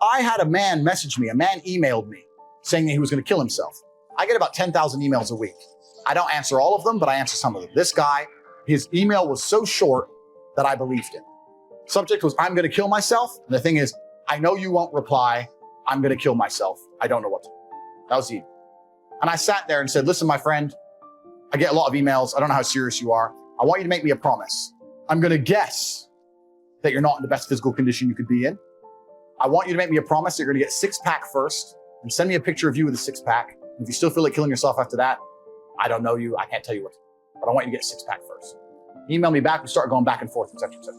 I had a man message me, a man emailed me saying that he was going to kill himself. I get about 10,000 emails a week. I don't answer all of them, but I answer some of them. This guy, his email was so short that I believed him. Subject was, I'm going to kill myself. And the thing is, I know you won't reply. I'm going to kill myself. I don't know what to do. That was the email. And I sat there and said, listen, my friend, I get a lot of emails. I don't know how serious you are. I want you to make me a promise. I'm going to guess that you're not in the best physical condition you could be in. I want you to make me a promise that you're going to get six-pack first and send me a picture of you with a six-pack. If you still feel like killing yourself after that, I don't know you. I can't tell you what to do. But I want you to get a six-pack first. He emailed me back. We started going back and forth, etc., etc.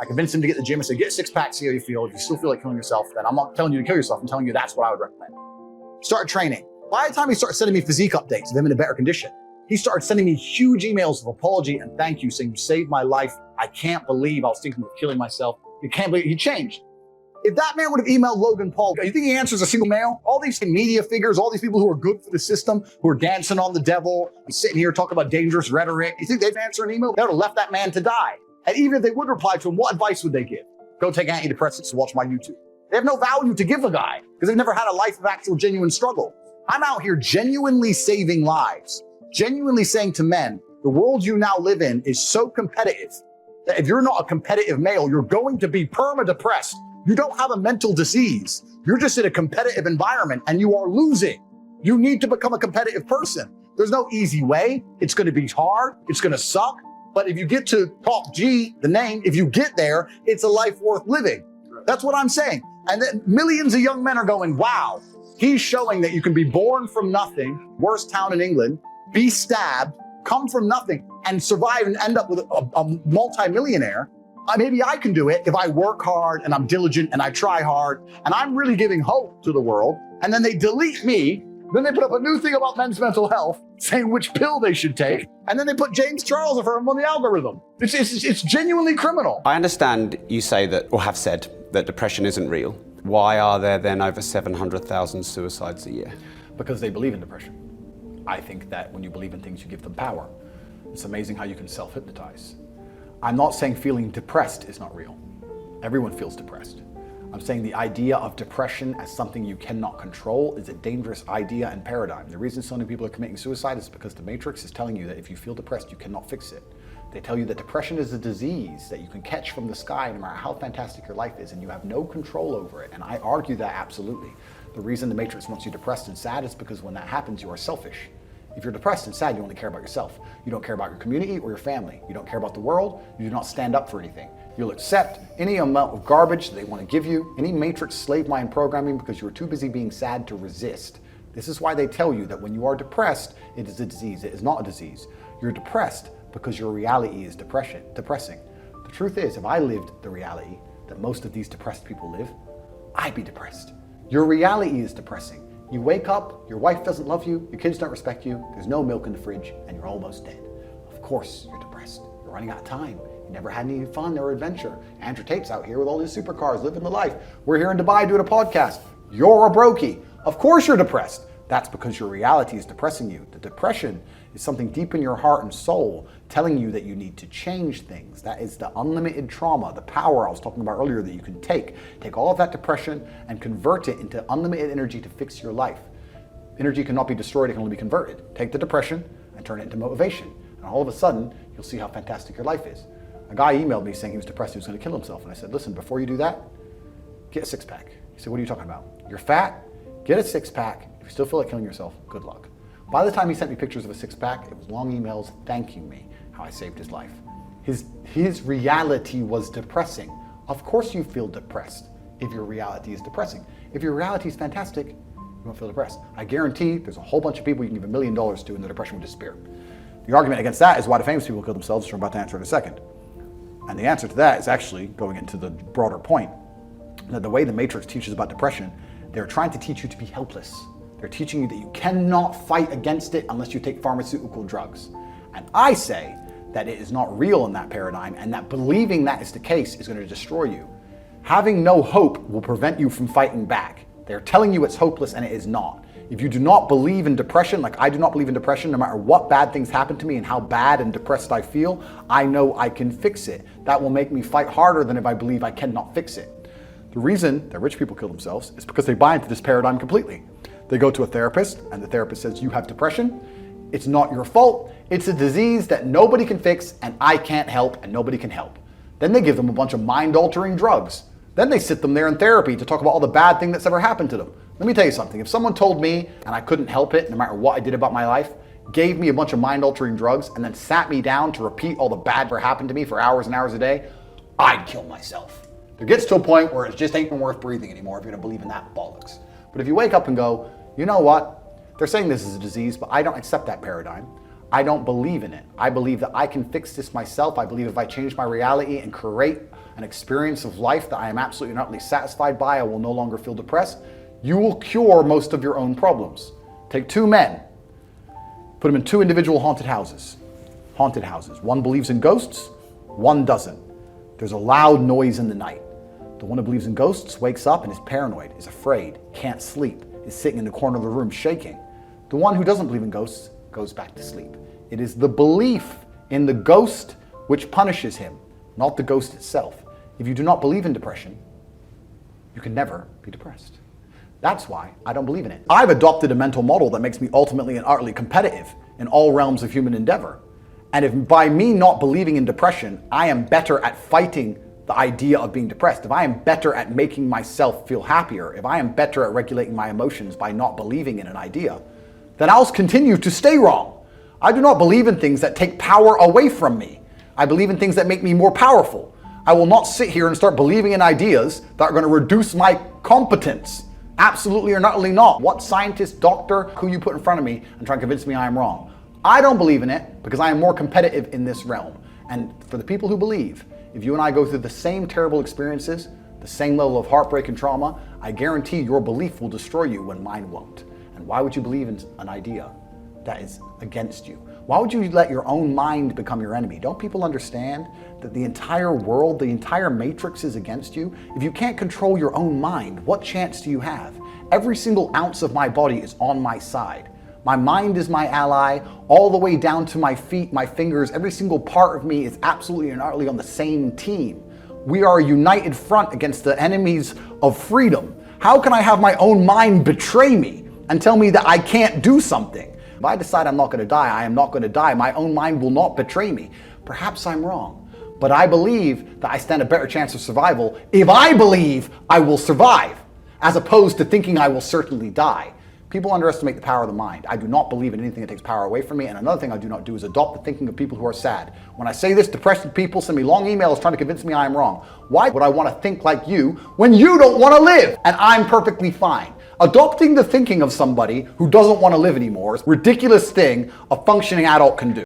I convinced him to get the gym. I said, get a six-pack, see how you feel. If you still feel like killing yourself, then I'm not telling you to kill yourself. I'm telling you that's what I would recommend. Started training. By the time he started sending me physique updates of him in a better condition, he started sending me huge emails of apology and thank you, saying, you saved my life. I can't believe I was thinking of killing myself. You can't believe he changed. If that man would have emailed Logan Paul, you think he answers a single mail? All these media figures, all these people who are good for the system, who are dancing on the devil and sitting here talking about dangerous rhetoric, you think they'd answer an email? They would have left that man to die. And even if they would reply to him, what advice would they give? Go take antidepressants to watch my YouTube. They have no value to give a guy because they've never had a life of actual genuine struggle. I'm out here genuinely saving lives, genuinely saying to men, the world you now live in is so competitive that if you're not a competitive male, you're going to be perma-depressed. You don't have a mental disease. You're just in a competitive environment and you are losing. You need to become a competitive person. There's no easy way. It's going to be hard. It's going to suck. But if you get to top G, the name, if you get there, it's a life worth living. That's what I'm saying. And then millions of young men are going, wow, he's showing that you can be born from nothing, worst town in England, be stabbed, come from nothing, and survive and end up with a multi-millionaire. Maybe I can do it if I work hard and I'm diligent and I try hard and I'm really giving hope to the world. And then they delete me. Then they put up a new thing about men's mental health saying which pill they should take. And then they put James Charles for him on the algorithm. It's genuinely criminal. I understand you say that, or have said, that depression isn't real. Why are there then over 700,000 suicides a year? Because they believe in depression. I think that when you believe in things, you give them power. It's amazing how you can self-hypnotize. I'm not saying feeling depressed is not real. Everyone feels depressed. I'm saying the idea of depression as something you cannot control is a dangerous idea and paradigm. The reason so many people are committing suicide is because the Matrix is telling you that if you feel depressed, you cannot fix it. They tell you that depression is a disease that you can catch from the sky no matter how fantastic your life is, and you have no control over it. And I argue that absolutely. The reason the Matrix wants you depressed and sad is because when that happens, you are selfish. If you're depressed and sad, you only care about yourself. You don't care about your community or your family. You don't care about the world. You do not stand up for anything. You'll accept any amount of garbage they want to give you, any Matrix slave mind programming, because you're too busy being sad to resist. This is why they tell you that when you are depressed, it is a disease. It is not a disease. You're depressed because your reality is depressing. The truth is, if I lived the reality that most of these depressed people live, I'd be depressed. Your reality is depressing. You wake up, your wife doesn't love you, your kids don't respect you, there's no milk in the fridge, and you're almost dead. Of course you're depressed. You're running out of time. You never had any fun or adventure. Andrew Tate's out here with all his supercars, living the life. We're here in Dubai doing a podcast. You're a brokey. Of course you're depressed. That's because your reality is depressing you. The depression is something deep in your heart and soul telling you that you need to change things. That is the unlimited trauma, the power I was talking about earlier that you can take all of that depression and convert it into unlimited energy to fix your life. Energy cannot be destroyed, it can only be converted. Take the depression and turn it into motivation. And all of a sudden, you'll see how fantastic your life is. A guy emailed me saying he was depressed, he was going to kill himself. And I said, listen, before you do that, get a six-pack. He said, what are you talking about? You're fat, get a six-pack. If you still feel like killing yourself, good luck. By the time he sent me pictures of a six-pack, it was long emails thanking me how I saved his life. His reality was depressing. Of course you feel depressed if your reality is depressing. If your reality is fantastic, you won't feel depressed. I guarantee there's a whole bunch of people you can give $1 million to and the depression will disappear. The argument against that is why the famous people kill themselves, which I'm about to answer in a second. And the answer to that is actually going into the broader point that the way the Matrix teaches about depression, they're trying to teach you to be helpless. They're teaching you that you cannot fight against it unless you take pharmaceutical drugs. And I say that it is not real in that paradigm, and that believing that is the case is going to destroy you. Having no hope will prevent you from fighting back. They're telling you it's hopeless, and it is not. If you do not believe in depression, like I do not believe in depression, no matter what bad things happen to me and how bad and depressed I feel, I know I can fix it. That will make me fight harder than if I believe I cannot fix it. The The reason that rich people kill themselves is because they buy into this paradigm completely. They go to a therapist and the therapist says, you have depression. It's not your fault. It's a disease that nobody can fix and I can't help and nobody can help. Then they give them a bunch of mind-altering drugs. Then they sit them there in therapy to talk about all the bad thing that's ever happened to them. Let me tell you something. If someone told me and I couldn't help it no matter what I did about my life, gave me a bunch of mind-altering drugs and then sat me down to repeat all the bad that happened to me for hours and hours a day, I'd kill myself. There gets to a point where it just ain't worth breathing anymore if you're gonna believe in that bollocks. But if you wake up and go, you know what? They're saying this is a disease, but I don't accept that paradigm. I don't believe in it. I believe that I can fix this myself. I believe if I change my reality and create an experience of life that I am absolutely and utterly satisfied by, I will no longer feel depressed. You will cure most of your own problems. Take two men, put them in two individual haunted houses. Haunted houses. One believes in ghosts, one doesn't. There's a loud noise in the night. The one who believes in ghosts wakes up and is paranoid, is afraid, can't sleep, is sitting in the corner of the room shaking. The one who doesn't believe in ghosts goes back to sleep. It is the belief in the ghost which punishes him, not the ghost itself. If you do not believe in depression, you can never be depressed. That's why I don't believe in it. I've adopted a mental model that makes me ultimately and utterly competitive in all realms of human endeavor. And if by me not believing in depression, I am better at fighting the idea of being depressed, if I am better at making myself feel happier, if I am better at regulating my emotions by not believing in an idea, then I'll continue to stay wrong. I do not believe in things that take power away from me. I believe in things that make me more powerful. I will not sit here and start believing in ideas that are going to reduce my competence. Absolutely or utterly not. What scientist, doctor, who you put in front of me and try and convince me I am wrong? I don't believe in it because I am more competitive in this realm. And for the people who believe, if you and I go through the same terrible experiences, the same level of heartbreak and trauma, I guarantee your belief will destroy you when mine won't. And why would you believe in an idea that is against you? Why would you let your own mind become your enemy? Don't people understand that the entire world, the entire matrix is against you? If you can't control your own mind, what chance do you have? Every single ounce of my body is on my side. My mind is my ally, all the way down to my feet, my fingers. Every single part of me is absolutely and utterly on the same team. We are a united front against the enemies of freedom. How can I have my own mind betray me and tell me that I can't do something? If I decide I'm not going to die, I am not going to die. My own mind will not betray me. Perhaps I'm wrong, but I believe that I stand a better chance of survival if I believe I will survive, as opposed to thinking I will certainly die. People underestimate the power of the mind. I do not believe in anything that takes power away from me, and another thing I do not do is adopt the thinking of people who are sad. When I say this, depressed people send me long emails trying to convince me I am wrong. Why would I want to think like you when you don't want to live and I'm perfectly fine? Adopting the thinking of somebody who doesn't want to live anymore is a ridiculous thing a functioning adult can do.